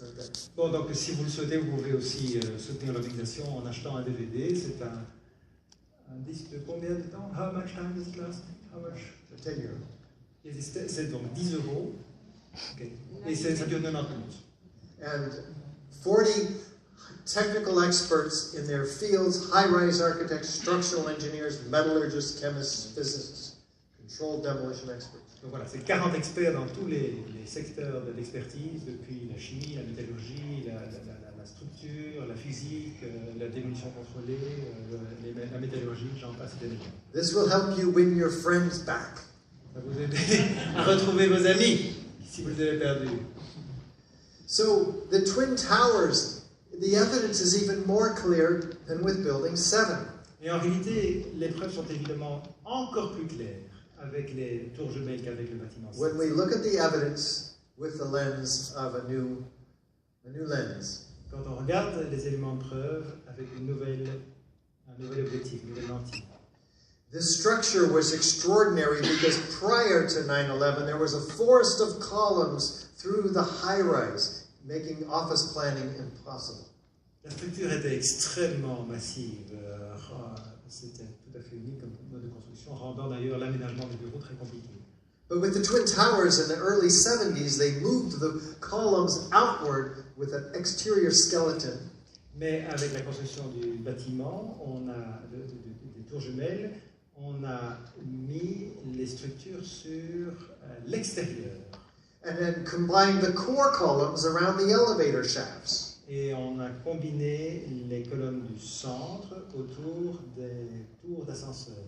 Okay. Bon, donc si vous le souhaitez, vous pouvez aussi soutenir l'organisation en achetant un DVD. C'est un disque de combien de temps? How much time does it last? How much? 10 euros. C'est donc 10 euros. Okay. Et ça dure 90 minutes. And 40 technical experts in their fields, high-rise architects, structural engineers, metallurgists, chemists, physicists, controlled demolition experts. Donc voilà, c'est 40 experts dans tous les secteurs de l'expertise, depuis la chimie, la métallurgie, la structure, la physique, la démolition contrôlée, la métallurgie, j'en passe des meilleurs. This will help you win your friends back. Ça va vous aider à retrouver vos amis si vous les avez perdus. So the Twin Towers, the evidence is even more clear than with Building 7. Et en réalité, les preuves sont évidemment encore plus claires avec les tours jumelles qu'avec le bâtiment 7. When we look at the evidence with the lens of a new lens. Quand on regarde les éléments de preuve avec un nouvel objectif, une nouvelle lentille. This structure was extraordinary because prior to 9/11 there was a forest of columns through the high-rise, making office planning impossible. La structure était extrêmement massive. C'était tout à fait unique comme mode de construction, rendant d'ailleurs l'aménagement des bureaux très compliqué. But with the Twin Towers in the early 70s, they moved the columns outward with an exterior skeleton. Mais avec la construction du bâtiment, des tours jumelles, on a mis les structures sur l'extérieur. And then combined the core columns around the elevator shafts. Et on a combiné les colonnes du centre autour des tours d'ascenseur.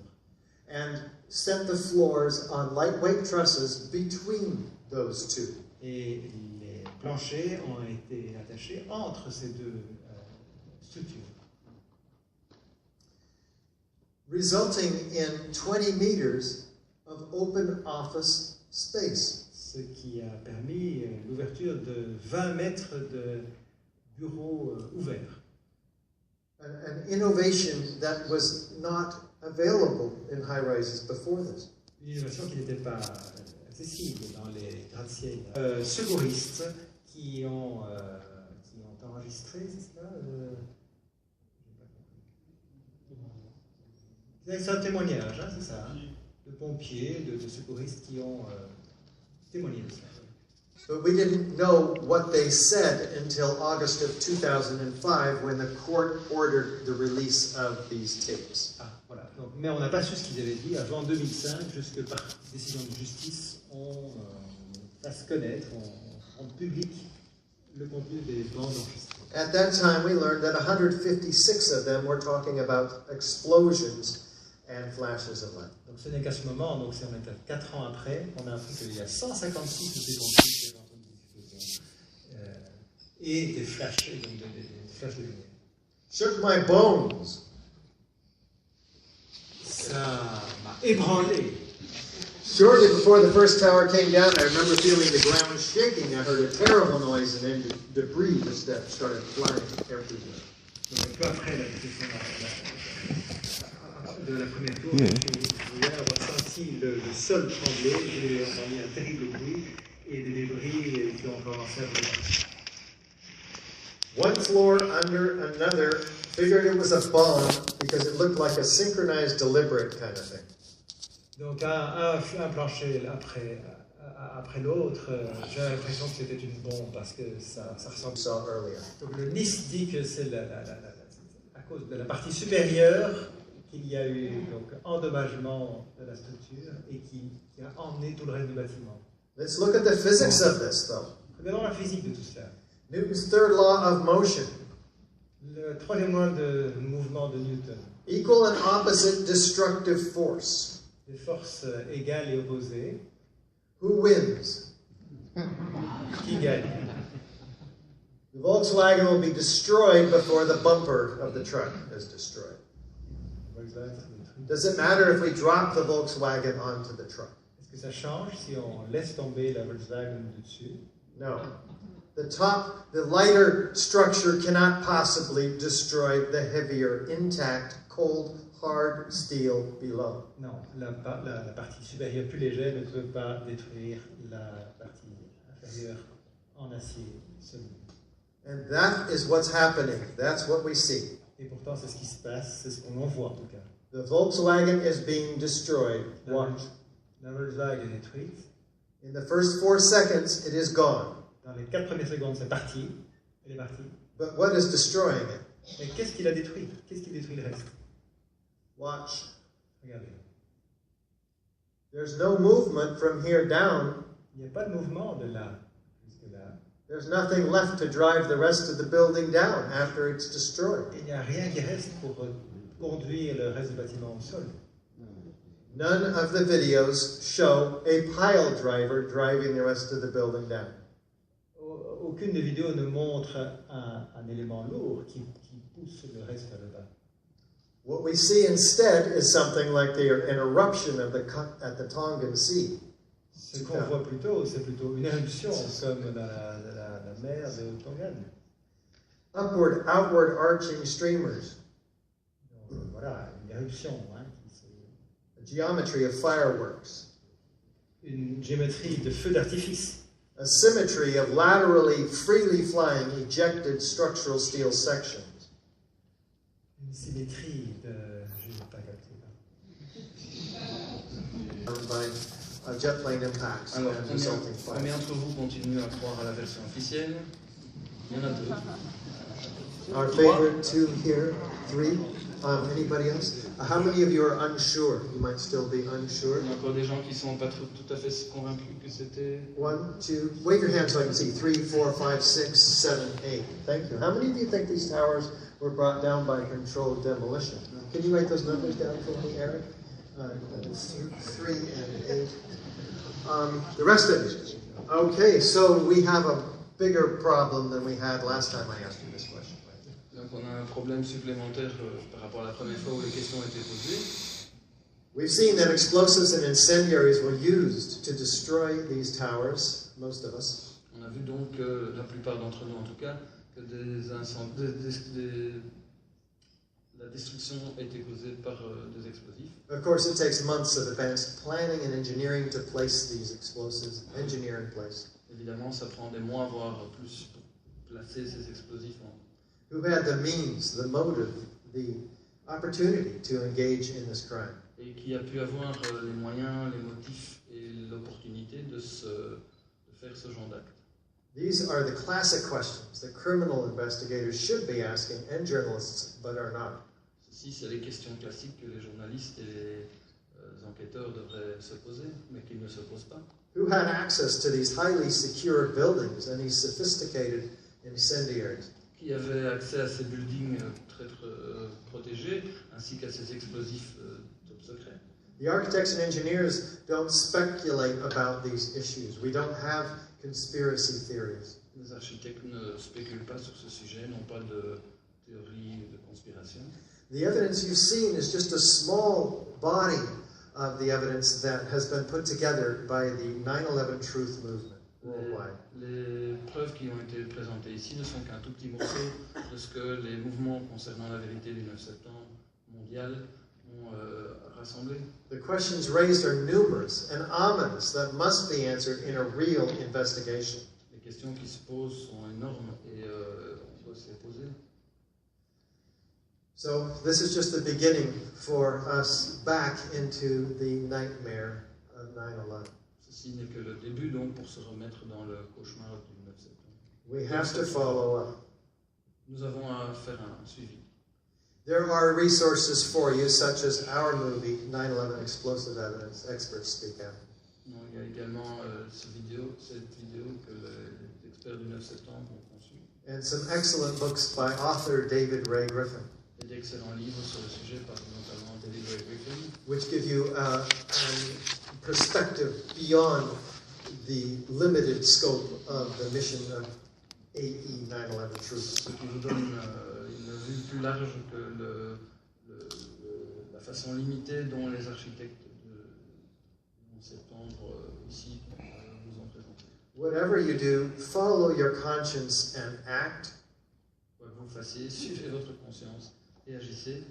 And set the floors on lightweight trusses between those two. Et les planchers ont été attachés entre ces deux structures. Resulting in 20 meters of open office space. Ce qui a permis l'ouverture de 20 mètres de bureaux ouverts. An innovation that was not available in high rises before this. Une innovation qui n'était pas accessible dans les gratte-ciel. Secouristes qui ont enregistré, c'est cela c'est un témoignage, hein, c'est ça, hein, de pompiers, de secouristes qui ont témoigné de cela. But we didn't know what they said until August of 2005 when the court ordered the release of these tapes. Ah, voilà. Donc, mais on n'a pas su ce qu'ils avaient dit avant 2005, jusque par décision de justice, on fasse connaître, on rende public le contenu des bandes enregistrées. At that time, we learned that 156 of them were talking about explosions and flashes of light. Donc ce n'est qu'à ce moment, donc si on est à 4 ans après, on a appris qu'il y a 156 de ces pompiers qui avaient entendu des explosions et des flashs, donc des flashs de lumière. Shook my bones. Ça m'a ébranlé. Shortly before the first tower came down, I remember feeling the ground shaking. I heard a terrible noise, and then debris just started flying everywhere. Donc peu après la destruction de la première tour, vous pouvez avoir senti le sol trembler, j'ai entendu un terrible bruit et des débris qui ont commencé à brûler. One floor under another, figured it was a bomb because it looked like a synchronized, deliberate kind of thing. Donc un plancher après l'autre, j'ai l'impression que c'était une bombe parce que ça ressemble. Saw earlier. Donc le NIST dit que c'est à cause de la partie supérieure qu'il y a eu donc endommagement de la structure et qui a emmené tout le reste du bâtiment. Let's look at the physics of this, though. Regardons la physique de tout cela. Newton's third law of motion. Le troisième loi de mouvement de Newton. Equal and opposite destructive force. Des forces égales et opposées. Who wins? Qui gagne? The Volkswagen will be destroyed before the bumper of the truck is destroyed. Does it matter if we drop the Volkswagen onto the truck? Est-ce que ça change si on laisse tomber la Volkswagen dessus? No. The lighter structure cannot possibly destroy the heavier, intact, cold, hard steel below. Non, la partie supérieure plus légère ne peut pas détruire la partie inférieure en acier solide. And that is what's happening. That's what we see. Et pourtant, c'est ce qui se passe, c'est ce qu'on en voit en tout cas. The Volkswagen is being destroyed. Watch. La Volkswagen est détruite. In the first 4 seconds, it is gone. Dans les 4 premières secondes, c'est parti. Elle est partie. But what is destroying it? Mais qu'est-ce qui l'a détruit? Qu'est-ce qui détruit le reste? Watch. Regardez. There's no movement from here down. Il n'y a pas de mouvement de là jusque là. There's nothing left to drive the rest of the building down after it's destroyed. Il n'y a rien qui reste pour conduire le reste du bâtiment au sol. None of the videos show a pile driver driving the rest of the building down. Aucune des vidéos ne montre un élément lourd qui pousse le reste vers le bas. What we see instead is something like an eruption of at the Tongan Sea. Ce qu'on voit plutôt, c'est plutôt une éruption comme dans la mer de Tongan. Upward, outward arching streamers. Donc, voilà, une éruption. Hein, A geometry of fireworks. Une géométrie de feux d'artifice. A symmetry of laterally, freely flying, ejected structural steel sections. Une symétrie de... Je n'ai pas capté. By jet plane impacts Alors, and resulting fire. combien d'entre vous continuent à croire à la version officielle? Il y en a 2. Our favorite 2 here, 3. Anybody else? How many of you are unsure? You might still be unsure. Il y a encore des gens qui ne sont pas tout à fait convaincus que c'était... 1, 2. Wave your hand so I can see. 3, 4, 5, 6, 7, 8. Thank you. How many of you think these towers were brought down by controlled demolition? Can you write those numbers down for me, Eric? 3 and 8. The rest of you. Okay, so we have a bigger problem than we had last time I asked you this question. Donc on a un problème supplémentaire par rapport à la première fois où les questions ont été posées. We've seen that explosives and incendiaries were used to destroy these towers, most of us. On a vu donc, la plupart d'entre nous en tout cas, que la destruction a été causée par des explosifs. Of course, it takes months of advanced planning and engineering to place these explosives, engineer in place. Évidemment, ça prend des mois, voire plus, pour placer ces explosifs en... Who had the means, the motive, the opportunity to engage in this crime. Et qui a pu avoir les moyens, les motifs et l'opportunité de faire ce genre d'acte. These are the classic questions that criminal investigators should be asking and journalists, but are not. Ceci, c'est les questions classiques que les journalistes et les enquêteurs devraient se poser, mais qu'ils ne se posent pas. Who had access to these highly secure buildings and these sophisticated incendiaries? Qui avait accès à ces buildings très protégés, ainsi qu'à ces explosifs top secrets. The architects and engineers don't speculate about these issues. We don't have conspiracy theories. Les architectes ne spéculent pas sur ce sujet, n'ont pas de théorie de conspiration. The evidence you've seen is just a small body of the evidence that has been put together by the 9/11 Truth Movement worldwide. Les preuves qui ont été présentées ici ne sont qu'un tout petit morceau de ce que les mouvements concernant la vérité du 9 septembre mondial ont rassemblé. The questions raised are numerous and ominous that must be answered in a real investigation. Les questions qui se posent sont énormes et on doit se les poser. So this is just the beginning for us back into the nightmare of 9/11. Ceci n'est que le début donc pour se remettre dans le cauchemar du 9 septembre. We have to follow up. Nous avons à faire un suivi. There are resources for you, such as our movie, 9/11 Explosive Evidence, Experts Speak Out. Non, il y a également cette vidéo que les experts du 9 septembre ont conçue. And some excellent books by author David Ray Griffin. Et d'excellents livres sur le sujet par notamment David Ray Griffin. Which give you a perspective beyond the limited scope of the mission of AE 9/11 Truth. Ce qui vous donne une vue plus large que la façon limitée dont les architectes de septembre ici vous ont présenté. Whatever you do, follow your conscience and act. Quoi que vous fassiez, suivez votre conscience et agissez.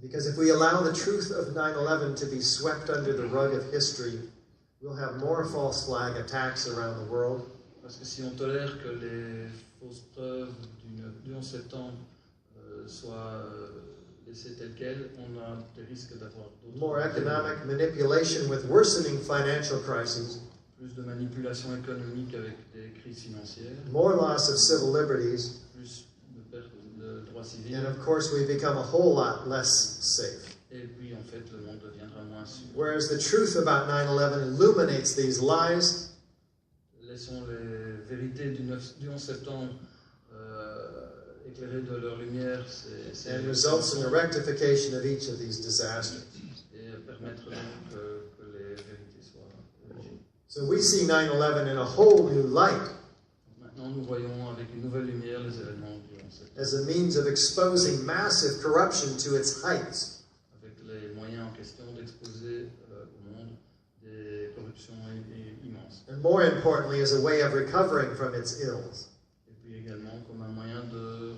Because if we allow the truth of 9/11 to be swept under the rug of history, we'll have more false flag attacks around the world. Parce que si on tolère que les fausses preuves du 11 septembre soient laissées telles quelles, on a des risques d'avoir d'autres. More economic manipulation with worsening financial crises. Plus de manipulation économique avec des crises financières. More loss of civil liberties. Plus de perte de droits civils. And of course, we become a whole lot less safe. Et puis, en fait, le monde deviendra moins sûr. Whereas the truth about 9/11 illuminates these lies. Laissons les vérités du 11 septembre éclairées de leur lumière. And results in the rectification of each of these disasters. Et permettre donc que les vérités soient corrigées. So we see 9/11 in a whole new light. Maintenant, nous voyons avec une nouvelle lumière les événements du 11 septembre. As a means of exposing massive corruption to its heights. Avec les moyens en question d'exposer au monde des corruptions immenses. And more importantly, as a way of recovering from its ills. Et puis également comme un moyen de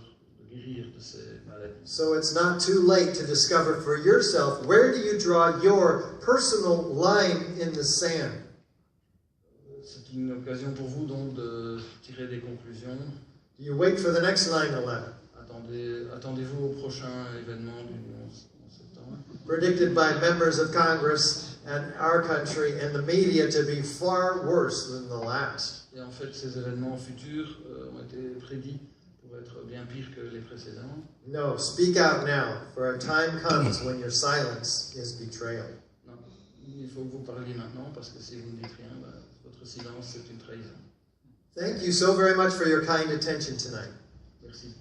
guérir de ces maladies. So it's not too late to discover for yourself, where do you draw your personal line in the sand? C'est une occasion pour vous donc de tirer des conclusions. Do you wait for the next 9/11? Attendez-vous au prochain événement du 11 septembre. Predicted by members of Congress and our country and the media to be far worse than the last. Et en fait, ces événements futurs ont été prédits pour être bien pires que les précédents. No, speak out now, for a time comes when your silence is betrayal. Non, il faut que vous parliez maintenant parce que si vous ne dites rien, votre silence c'est une trahison. Thank you so very much for your kind attention tonight. Merci.